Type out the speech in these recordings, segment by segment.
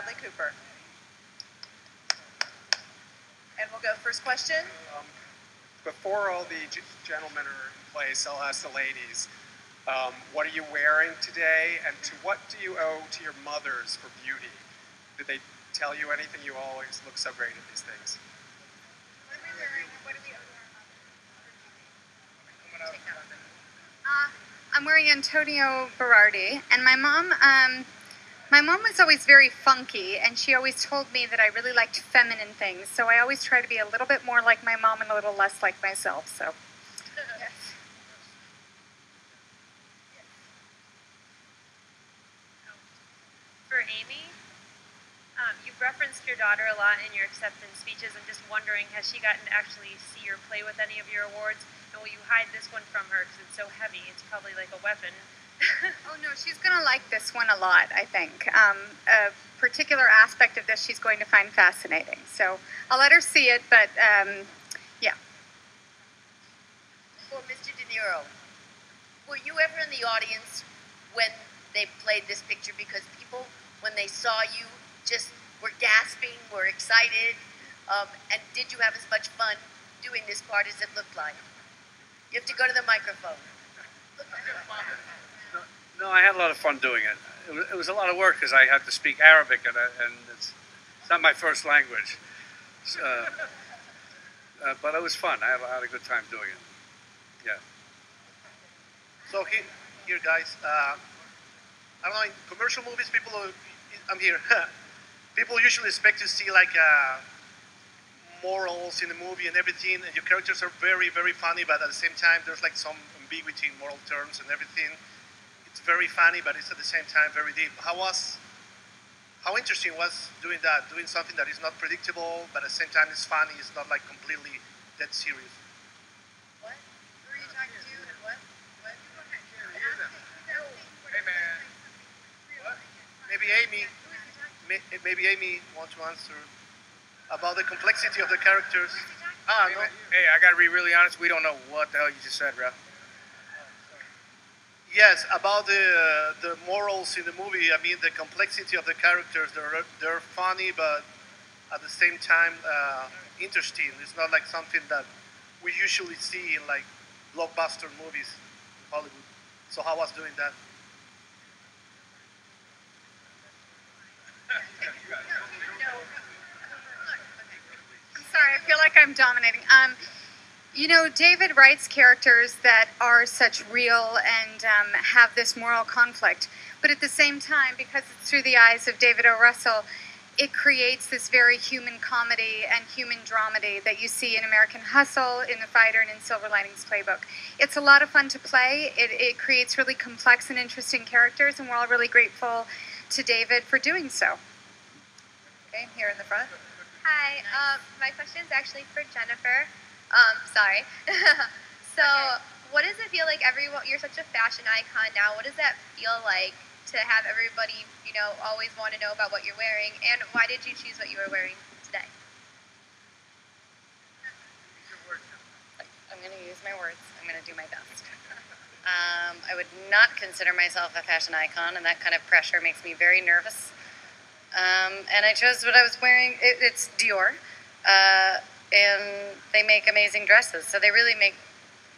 Bradley Cooper. And we'll go first question. Before all the gentlemen are in place, I'll ask the ladies. What are you wearing today, and to what do you owe to your mothers for beauty? Did they tell you anything? You always look so great in these things. What are we wearing? What do we owe to our mothers? I'm wearing Antonio Berardi, and my mom was always very funky, and she always told me that I really liked feminine things, so I always try to be a little bit more like my mom and a little less like myself, so. Yes. For Amy, you've referenced your daughter a lot in your acceptance speeches. I'm just wondering, has she gotten to actually see or play with any of your awards? And will you hide this one from her because it's so heavy? It's probably like a weapon. Oh no, she's going to like this one a lot, I think. A particular aspect of this she's going to find fascinating. So I'll let her see it, but yeah. For Mr. De Niro, were you ever in the audience when they played this picture? Because people, when they saw you, just were gasping, were excited, and did you have as much fun doing this part as it looked like? You have to go to the microphone. No, I had a lot of fun doing it. It was a lot of work because I had to speak Arabic, and it's not my first language. But it was fun. I had a good time doing it. Yeah. So here guys, I don't know, in commercial movies, I'm here. People usually expect to see like morals in the movie and everything, and your characters are very, very funny, but at the same time, there's like some ambiguity in moral terms and everything. It's very funny, but it's at the same time very deep. How interesting was doing that, doing something that is not predictable, but at the same time it's funny, it's not like completely dead serious? What? Who are you talking to and what? What? Hey man. What? Maybe Amy wants to answer about the complexity of the characters. No. Hey, I gotta be really honest, we don't know what the hell you just said, bro. Yes, about the morals in the movie. I mean, the complexity of the characters. They're funny, but at the same time interesting. It's not like something that we usually see in like blockbuster movies in Hollywood. So how was doing that? I'm sorry, I feel like I'm dominating. You know, David writes characters that are such real and have this moral conflict. But at the same time, because it's through the eyes of David O. Russell, it creates this very human comedy and human dramedy that you see in American Hustle, in The Fighter, and in Silver Linings Playbook. It's a lot of fun to play. It creates really complex and interesting characters, and we're all really grateful to David for doing so. Okay, here in the front. Hi, my question is actually for Jennifer. Sorry. So, what does it feel like you're such a fashion icon now, what does that feel like to have everybody, you know, always want to know about what you're wearing, and why did you choose what you were wearing today? I'm going to use my words. I'm going to do my best. I would not consider myself a fashion icon, and that kind of pressure makes me very nervous. And I chose what I was wearing. It's Dior. And they make amazing dresses, so they really make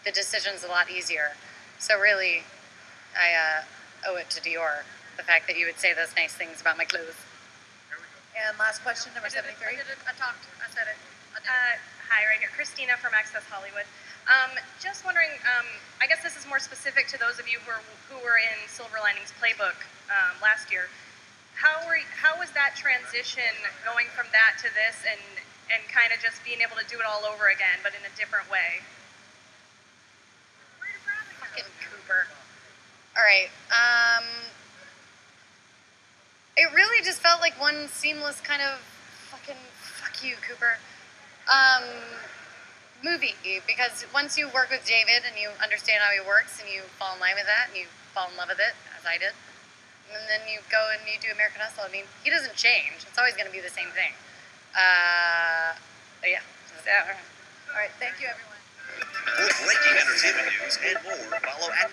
the decisions a lot easier. So really, I owe it to Dior, the fact that you would say those nice things about my clothes. And last question, number 73. I said it. Hi, right here. Christina from Access Hollywood. Just wondering, I guess this is more specific to those of you who were in Silver Linings Playbook last year. How was that transition going from that to this and kind of just being able to do it all over again, but in a different way? Fucking Cooper. All right. It really just felt like one seamless kind of fucking fuck you, Cooper. Movie, because once you work with David and you understand how he works and you fall in line with that and you fall in love with it, as I did, and then you go and you do American Hustle. I mean, he doesn't change. It's always going to be the same thing. Yeah. All right, thank you, everyone. For breaking entertainment news and more, follow at